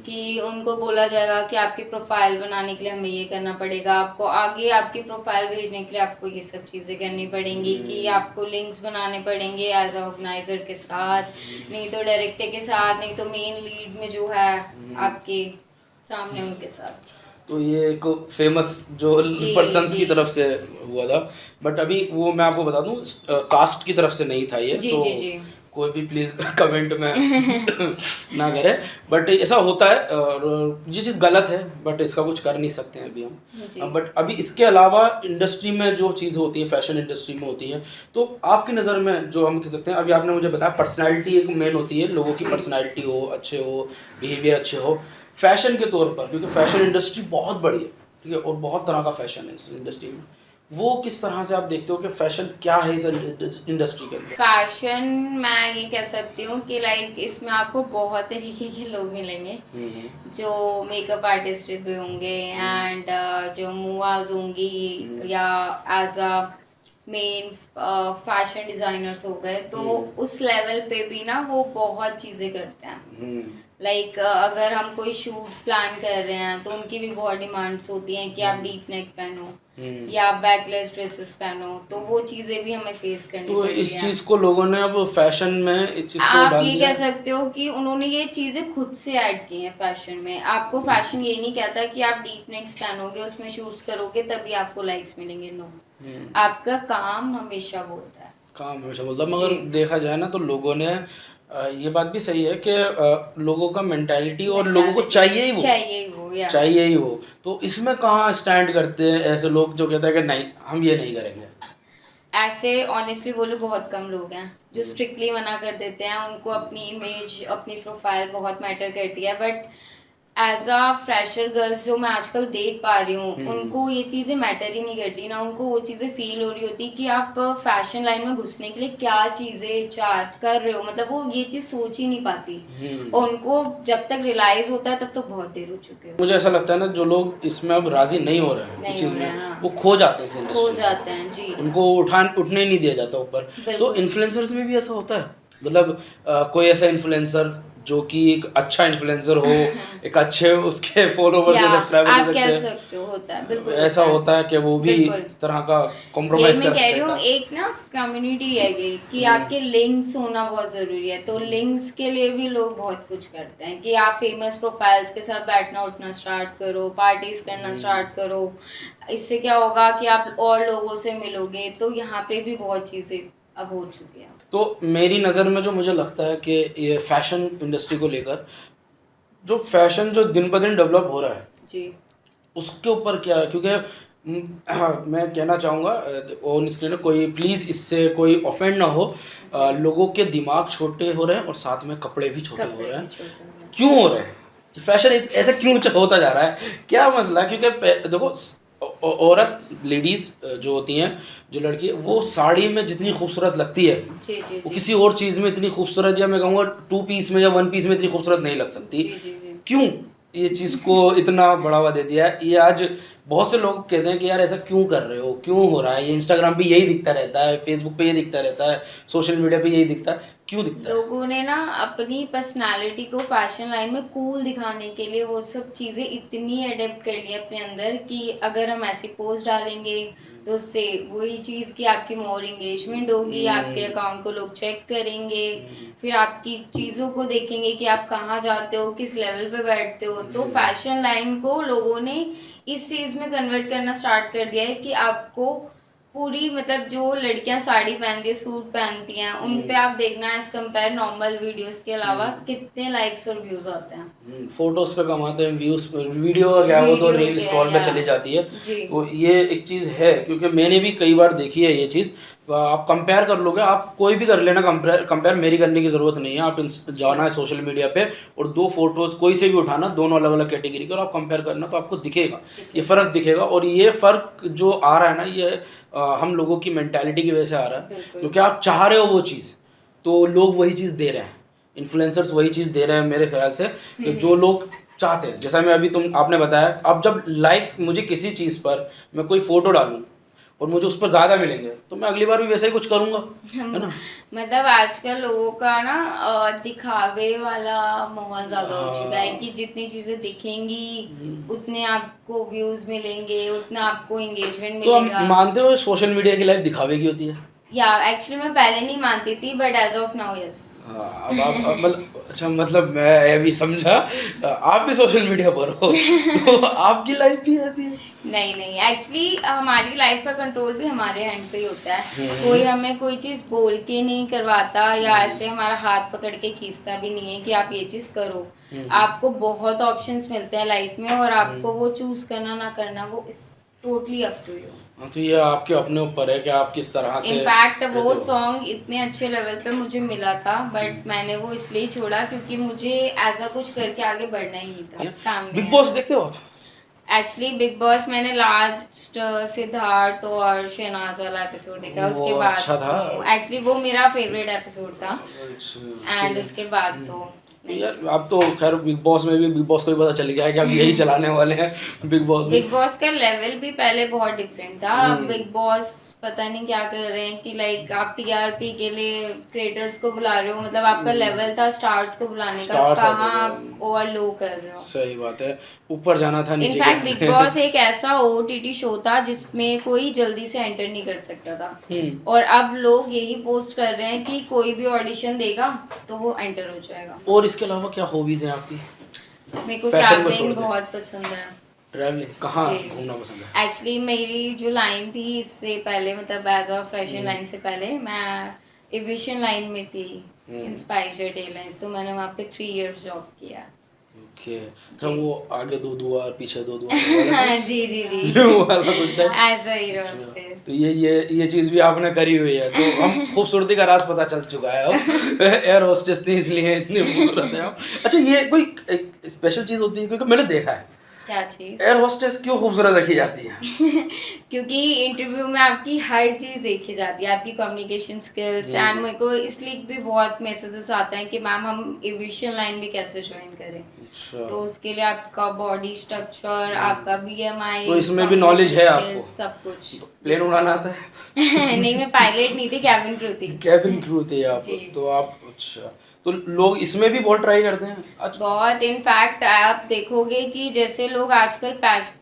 कि उनको बोला जाएगा कि आपकी प्रोफाइल बनाने के लिए हमें ये करना पड़ेगा, आपको आगे आपकी प्रोफाइल भेजने के लिए आपको ये सब चीज़ें करनी पड़ेंगी, कि आपको लिंक्स बनाने पड़ेंगे एज अ ऑर्गेनाइजर के साथ, नहीं तो डायरेक्टर के साथ, नहीं तो मेन लीड में जो है आपके सामने उनके साथ। तो ये एक फेमस जो जी पर्सन्स की जी तरफ से हुआ था, बट अभी वो मैं आपको बता दूं, कास्ट की तरफ से नहीं था ये, जी तो जी जी। कोई भी प्लीज़ कमेंट में ना करे। बट ऐसा होता है और ये चीज़ गलत है, बट इसका कुछ कर नहीं सकते हैं अभी जी। हम। बट अभी इसके अलावा इंडस्ट्री में जो चीज़ होती है, फैशन इंडस्ट्री में होती है, तो आपकी नज़र में जो हम कह सकते हैं, अभी आपने मुझे बताया पर्सनैलिटी एक मेन होती है, लोगों की जी। पर्सनैलिटी हो, अच्छे हो, बिहेवियर अच्छे हो। फैशन के तौर पर, क्योंकि फैशन इंडस्ट्री बहुत बड़ी है, ठीक है, और बहुत तरह का फैशन है इस इंडस्ट्री में, वो किस तरह से आप देखते हो कि फैशन क्या है इस इंडस्ट्री के अंदर? फैशन मैं ये कह सकती हूँ कि लाइक इसमें आपको बहुत तरीके के लोग मिलेंगे जो मेकअप आर्टिस्ट भी होंगे एंड जो मूवाज होंगी या as a men fashion designers हो गए, तो उस लेवल पे भी ना वो बहुत चीज़ें करते हैं। लाइक अगर हम कोई शूट प्लान कर रहे हैं तो उनकी भी बहुत डिमांड्स होती हैं कि आप डीप नेक पहनो या आप बैकलेस ड्रेसेस पहनो, तो वो चीज़ें भी हमें फेस करनी तो पड़ती इस हैं। चीज़ को लोगों ने अब फैशन में इस चीज़ को आप डाल ये दिया। कह सकते हो कि उन्होंने ये चीज़ें खुद से ऐड की हैं फैशन में। आपको फैशन ये नहीं कहता कि आप डीप नेक्स पहनोगे, उसमें शूट्स करोगे तभी आपको लाइक्स मिलेंगे, नो। आपका काम हमेशा बोलता है। काम हमेशा बोलता मगर जी। देखा जाए ना तो लोगों ने ये बात भी सही है कि लोगों का मेंटालिटी और लोगों को चाहिए ही वो, चाहिए वो या चाहिए ही वो। तो इसमें कहाँ स्टैंड करते हैं ऐसे लोग जो कहते हैं कि नहीं हम ये नहीं करेंगे? ऐसे ऑनेस्टली बोलो बहुत कम लोग हैं जो स्ट्रिक्टली मना कर देते हैं। उनको अपनी इमेज, अपनी प्रोफाइल बहुत मैटर करती है, but as a fresher girls जो मैं आजकल देख पा रही हूँ, उनको ये चीज़ें मैटर ही नहीं करती ना। उनको वो चीज़ें फील हो रही होती कि आप फैशन लाइन में घुसने के लिए क्या चीज़ें चाह कर रहे हो, मतलब वो ये चीज़ सोच ही नहीं पाती। और उनको जब तक रियलाइज होता है तब तक बहुत देर हो चुके हो। मुझे ऐसा लगता है ना जो लोग इसमें अब राजी नहीं हो रहे हैं इस नहीं चीज़ हो रहे में, हैं, हाँ। वो खो जाते हैं इस खो इंडस्ट्री में। जाते हैं जी। उनको उठने ही नहीं दिया जाता ऊपर। तो बिल्कुल। इन्फ्लुएंसर्स में भी ऐसा होता है, मतलब कोई ऐसा इन्फ्लुएंसर जो कि एक अच्छा इन्फ्लुएंसर हो, एक अच्छे उसके फॉलोवर्स या या सब्सक्राइबर आप कह कह सकते हैं, सकते हो, होता है, बिल्कुल ऐसा होता है कि वो भी बिल्कुल। इस तरह का ये कॉम्प्रोमाइज मैं कर कह रही हूँ, देता है। एक ना कम्युनिटी है ये कि आपके लिंक्स होना बहुत ज़रूरी है। तो लिंक्स के लिए भी लोग बहुत कुछ करते हैं कि आप फेमस प्रोफाइल्स के साथ बैठना उठना स्टार्ट करो, पार्टीज करना स्टार्ट करो। इससे क्या होगा कि आप और लोगों से मिलोगे, तो यहाँ पे भी बहुत चीज़ें अब हो चुकी हैं। तो मेरी नज़र में जो मुझे लगता है कि ये फैशन इंडस्ट्री को लेकर जो फैशन जो दिन ब दिन डेवलप हो रहा है जी उसके ऊपर क्या है, क्योंकि मैं कहना चाहूँगा ऑन स्क्रीन कोई प्लीज़ इससे कोई ऑफेंड ना हो, लोगों के दिमाग छोटे हो रहे हैं और साथ में कपड़े भी छोटे हो कपड़े रहे भी हैं। छोटे हैं। क्यों हो रहे हैं? फैशन ऐसा क्यों होता जा रहा है? क्या मसला है? क्योंकि देखो औरत लेडीज़ जो होती हैं, जो लड़की है, वो साड़ी में जितनी खूबसूरत लगती है जी जी वो जी किसी और चीज़ में इतनी खूबसूरत, या मैं कहूँगा टू पीस में या वन पीस में इतनी खूबसूरत नहीं लग सकती। जी जी जी क्यों ये चीज़ को इतना बढ़ावा दे दिया है? ये आज बहुत से लोग कहते हैं कि यार ऐसा क्यों कर रहे हो, क्यों हो रहा है ये? इंस्टाग्राम पे यही दिखता रहता है, फेसबुक पे ये दिखता रहता है, सोशल मीडिया पे यही दिखता है, क्यों दिखता है? लोगों ने ना अपनी पर्सनालिटी को फैशन लाइन में कूल दिखाने के लिए वो सब चीज़ें इतनी अडेप्ट कर ली अपने अंदर कि अगर हम ऐसी पोस्ट डालेंगे तो उससे वही चीज़ कि आपकी मोर इंगेजमेंट होगी, आपके अकाउंट को लोग चेक करेंगे, फिर आपकी चीज़ों को देखेंगे कि आप कहाँ जाते हो, किस लेवल पे बैठते हो। तो फैशन लाइन को लोगों ने इस चीज़ में कन्वर्ट करना स्टार्ट कर दिया है कि आपको पूरी, मतलब जो लड़कियां साड़ी पहनती है, सूट पहनती हैं, उन पे आप देखना एज कंपेयर नॉर्मल वीडियोस के अलावा कितने लाइक्स और व्यूज आते हैं। फोटोज पे कमाते हैं, व्यूज वीडियो का क्या, वो तो वीडियो रील पे स्क्रॉल पे या चली जाती है। जी तो ये एक चीज़ है, क्योंकि मैंने भी कई बार देखी है ये चीज़। आप कंपेयर कर लोगे, आप कोई भी कर लेना कंपेयर, कंपेयर मेरी करने की ज़रूरत नहीं है। आप जाना है सोशल मीडिया पे और दो फोटोज़ कोई से भी उठाना, दोनों अलग अलग कैटेगरी के, और आप कंपेयर करना तो आपको दिखेगा, ये फ़र्क दिखेगा। और ये फ़र्क जो आ रहा है ना, ये हम लोगों की मेंटालिटी की वजह से आ रहा है, बिल्कुल क्योंकि आप चाह रहे हो वो चीज़, तो लोग वही चीज़ दे रहे हैं, इन्फ्लुएंसर्स वही चीज़ दे रहे हैं मेरे ख्याल से। तो जो लोग चाहते हैं, जैसा मैं अभी आपने बताया, अब जब लाइक मुझे किसी चीज़ पर मैं कोई फ़ोटो डालूं और मुझे उस पर ज़्यादा मिलेंगे तो मैं अगली बार भी वैसा ही कुछ करूँगा, है ना? मतलब आजकल लोगों का ना दिखावे वाला माहौल ज़्यादा हो चुका है कि जितनी चीज़ें दिखेंगी उतने आपको व्यूज़ मिलेंगे, उतना आपको एंगेजमेंट तो मिलेगा। हम मानते हो सोशल मीडिया की लाइफ दिखावे की होती है? या एक्चुअली मैं पहले नहीं मानती थी, but as of now yes. हाँ, अब आप मतलब अच्छा, मतलब मैं अभी समझा, आप भी सोशल मीडिया पर हो तो आपकी लाइफ भी ऐसी है? नहीं नहीं, एक्चुअली हमारी लाइफ का कंट्रोल भी हमारे हैंड पे ही होता है। कोई हमें कोई चीज़ बोल के नहीं करवाता या ऐसे हमारा हाथ पकड़ के खींचता भी नहीं है कि आप ये चीज़ करो। आपको बहुत ऑप्शंस मिलते हैं लाइफ में और आपको वो चूज करना ना करना, वो इस टोटली अप टू यू। हाँ, तो ये आपके अपने ऊपर है कि आप किस तरह से इनफैक्ट रहते वो हो। सॉन्ग इतने अच्छे लेवल पे मुझे मिला था, बट मैंने वो इसलिए छोड़ा क्योंकि मुझे ऐसा कुछ करके आगे बढ़ना ही नहीं था। काम बिग नहीं बॉस है। देखते हो आप? एक्चुअली बिग बॉस मैंने लास्ट सिद्धार्थ और शहनाज वाला एपिसोड देखा, वो उसके बाद अच्छा था। एक्चुअली वो मेरा फेवरेट एपिसोड था। अच्छा, एंड उसके बाद तो नहीं। यार अब तो खैर बिग बॉस में भी बिग बॉस को भी पता चल गया है कि अब यही चलाने वाले हैं बिग बॉस भी। बिग बॉस का लेवल भी पहले बहुत डिफरेंट था। अब बिग बॉस पता नहीं क्या कर रहे हैं कि लाइक आप टीआरपी के लिए क्रिएटर्स को बुला रहे हो, मतलब आपका लेवल था स्टार्स को बुलाने का, स्टार्स आते कहाँ थे। आप ओवर लो कर रहे हो। सही बात है, ऊपर जाना था नीचे इनफैक्ट बिग गिरना बॉस एक ऐसा ओटीटी शो था जिसमें कोई जल्दी से एंटर नहीं कर सकता था, हम्म। और अब लोग यही पोस्ट कर रहे हैं कि कोई भी ऑडिशन देगा तो वो एंटर हो जाएगा। और इसके अलावा क्या हॉबीज हैं आपकी? मेरे को फैशन को छोड़ ट्रैवलिंग के। बहुत पसंद है। ट्रैवलिंग कहाँ जी। घूमना पसंद है? एक्चुअली मेरी जो लाइन थी इससे पहले, मतलब एज अ फैशन लाइन से पहले मैं एविएशन लाइन में थी, इंस्पाइसजेट एयरलाइंस, तो मैंने वहाँ पे 3 इयर्स जॉब किया। ओके, अच्छा जी। वो आगे दो द्वार पीछे दो द्वार वो वाला कुछ? जी जी जी वो वाला कुछ है? As a aerospace. तो ये चीज़ भी आपने करी हुई है, तो हम खूबसूरती का राज पता चल चुका है अब। एयर होस्टेस थी इसलिए इतनी खूबसूरत है आप। अच्छा, ये कोई एक स्पेशल चीज़ होती है क्योंकि मैंने देखा है क्या चीज़? एयर होस्टेस क्यों खूबसूरत रखी जाती है? क्योंकि इंटरव्यू में आपकी हर चीज़ देखी जाती है, आपकी कम्युनिकेशन स्किल्स, एंड मेरे को इसलिए भी बहुत मैसेजेस आते हैं कि मैम हम एविएशन लाइन भी कैसे ज्वाइन करें। अच्छा, तो उसके लिए आपका बॉडी स्ट्रक्चर, आपका बीएमआई, तो इसमें भी knowledge है आपको? सब कुछ। प्लेन उड़ाना आता है? नहीं, मैं पायलट नहीं थी, कैबिन क्रू थी। कैबिन क्रू थे आप? जी। तो आप अच्छा, तो लोग इसमें भी बहुत ट्राई करते हैं अच्छा। बहुत, इनफैक्ट आप देखोगे कि जैसे लोग आजकल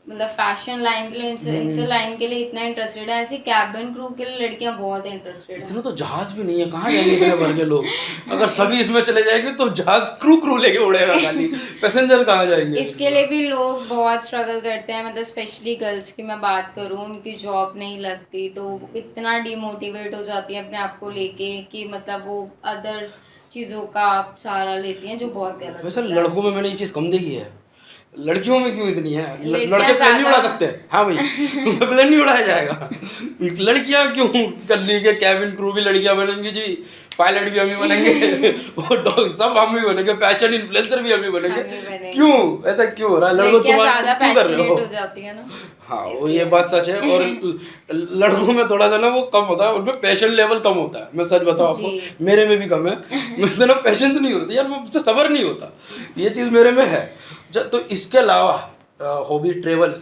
मतलब फैशन लाइन के लिए, इनसे लाइन के लिए इतना इंटरेस्टेड है, ऐसे कैबिन क्रू के लिए लड़कियां बहुत इंटरेस्टेड हैं। इतना तो जहाज भी नहीं है, कहाँ जाएंगे इतने भर के लोग? अगर सभी इसमें चले जाएंगे तो जहाज क्रू लेके उड़ेगा खाली, पैसेंजर कहाँ जाएंगे? इसके लिए भी लोग बहुत स्ट्रगल करते हैं, मतलब स्पेशली गर्ल्स की मैं बात करूँ, उनकी जॉब नहीं लगती तो इतना डिमोटिवेट हो जाती है अपने आप को लेके कि मतलब वो अदर चीज़ों का सहारा लेती हैं, जो बहुत गलत वैसे होता है। लड़कों में मैंने ये चीज़ कम देखी है, लड़कियों में क्यों इतनी है? लड़कियां लड़के प्लेन नहीं उड़ा ज़्यादा- सकते? हाँ भाई, तुम्हें प्लेन नहीं उड़ाया जाएगा? लड़कियां क्यों कर ली के कैबिन क्रू भी लड़कियां बनेंगी जी, पायलट भी हम ही बनेंगे, वो डॉग सब हम ही बनेंगे, फैशन इन्फ्लुएंसर भी हम ही बनेंगे। हम ही बनेंगे। क्यों ऐसा क्यों हो रहा है? लड़कों लड़कियां तुम्हारे ज़्यादा क्यों कर रहे पैशनेट हो? हो जाती है ना, हाँ, वो इसलिए। ये बात सच है। और लड़कों में थोड़ा सा ना वो कम होता है, उनमें पैशन लेवल कम होता है। मैं सच बताऊँ जी। आपको, मेरे में भी कम है। मुझसे ना पैशंस नहीं होती यार, मुझसे सब्र नहीं होता, ये चीज़ मेरे में है। तो इसके अलावा हॉबी ट्रेवल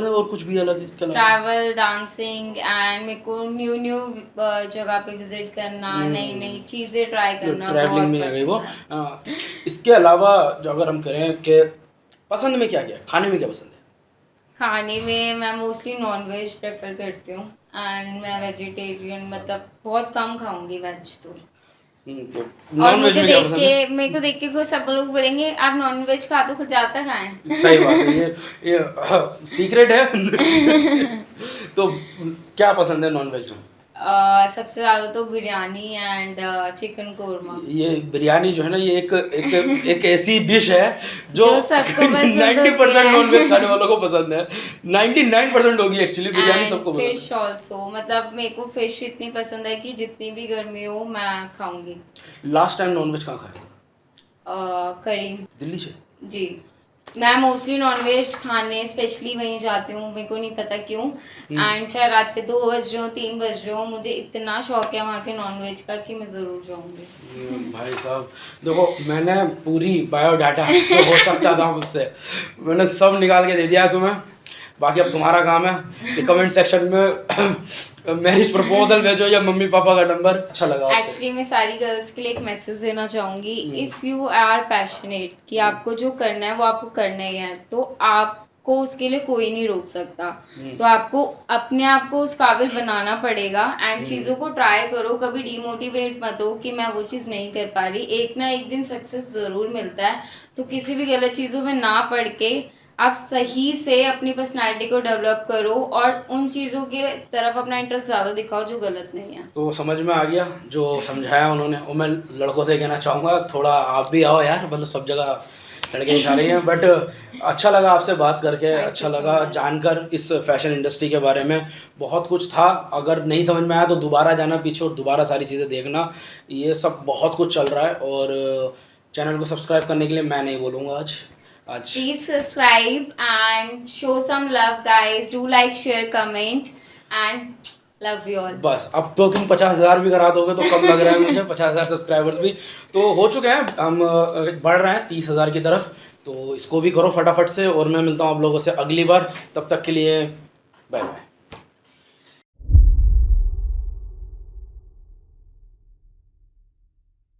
है और कुछ भी अलग है इसके अलावा? ट्रैवल, डांसिंग, एंड मेरे को न्यू न्यू जगह पे विजिट करना, नई नई चीज़ें ट्राई करना ट्रैवलिंग बहुत में आ गई वो। पसंद है। इसके अलावा जो अगर हम करें कि पसंद में क्या क्या है? खाने में क्या पसंद है? खाने में मैं मोस्टली नॉन वेज प्रेफर करती हूँ, एंड मैं वेजिटेरियन मतलब बहुत कम खाऊंगी वेज तो। तो और नॉन वेज मुझे में क्या देख पसंद के, है? मेरे को देख के कोई सब लोग बोलेंगे आप नॉन वेज खा तो कुछ जाता कहाँ है। सही बात है, ये सीक्रेट है। तो क्या पसंद है नॉन वेज में? सबसे ज़्यादा तो बिरयानी एंड चिकन कोरमा। ये बिरयानी जो है ना, ये एक ऐसी डिश है जो जो सबको पसंद 90% होती है। नॉन वेज खाने वालों को पसंद है। 99% होगी एक्चुअली, बिरयानी एंड सबको पसंद फिश ऑल्सो, मतलब मेरे को फिश इतनी पसंद है कि जितनी भी गर्मी हो मैं खाऊंगी। है। लास्ट टाइम नॉन वेज कहाँ खाया? करी। दिल्ली से? जी, मैं मोस्टली नॉनवेज खाने स्पेशली वहीं जाती हूँ, मेरे को नहीं पता क्यों। एंड चाहे रात के 2 बज रहे हो, 3 बज रहे हो, मुझे इतना शौक है वहाँ के नॉनवेज का कि मैं ज़रूर जाऊँगी। भाई साहब देखो, मैंने पूरी बायोडाटा जो हो सकता था मुझसे मैंने सब निकाल के दे दिया है तुम्हें। बाकी अब तुम्हारा काम है कि कमेंट सेक्शन में मैरिज प्रपोजल भेजो या मम्मी पापा का नंबर। अच्छा लगा आपसे। एक्चुअली मैं सारी गर्ल्स के लिए एक मैसेज देना चाहूँगी, इफ़ यू आर पैशनेट कि आपको जो करना है वो आपको करना ही है, तो आपको उसके लिए कोई नहीं रोक सकता। तो आपको अपने आप को उस काबिल बनाना पड़ेगा, एंड चीज़ों को ट्राई करो, कभी डिमोटिवेट मत हो कि मैं वो चीज़ नहीं कर पा रही। एक ना एक दिन सक्सेस ज़रूर मिलता है, तो किसी भी गलत चीज़ों में ना पड़ के आप सही से अपनी पर्सनालिटी को डेवलप करो और उन चीज़ों के तरफ अपना इंटरेस्ट ज़्यादा दिखाओ जो गलत नहीं है। तो समझ में आ गया जो समझाया उन्होंने। और मैं लड़कों से कहना चाहूँगा थोड़ा आप भी आओ यार, मतलब सब जगह लड़के ही खा रही हैं। बट अच्छा लगा आपसे बात करके, Thank you अच्छा so लगा much. जानकर इस फैशन इंडस्ट्री के बारे में। बहुत कुछ था, अगर नहीं समझ में आया तो दोबारा जाना पीछे और दोबारा सारी चीज़ें देखना। ये सब बहुत कुछ चल रहा है। और चैनल को सब्सक्राइब करने के लिए मैं नहीं बोलूँगा आज, आज Please subscribe and show some love, guys. Do like, share, comment, and love you all. बस अब तो तुम 50,000 भी करा दोगे तो कम लग रहा है मुझे, 50,000 सब्सक्राइबर्स भी तो हो चुके हैं, हम बढ़ रहे हैं 30,000 की तरफ, तो इसको भी करो फटाफट से, और मैं मिलता हूँ आप लोगों से अगली बार, तब तक के लिए बाय बाय।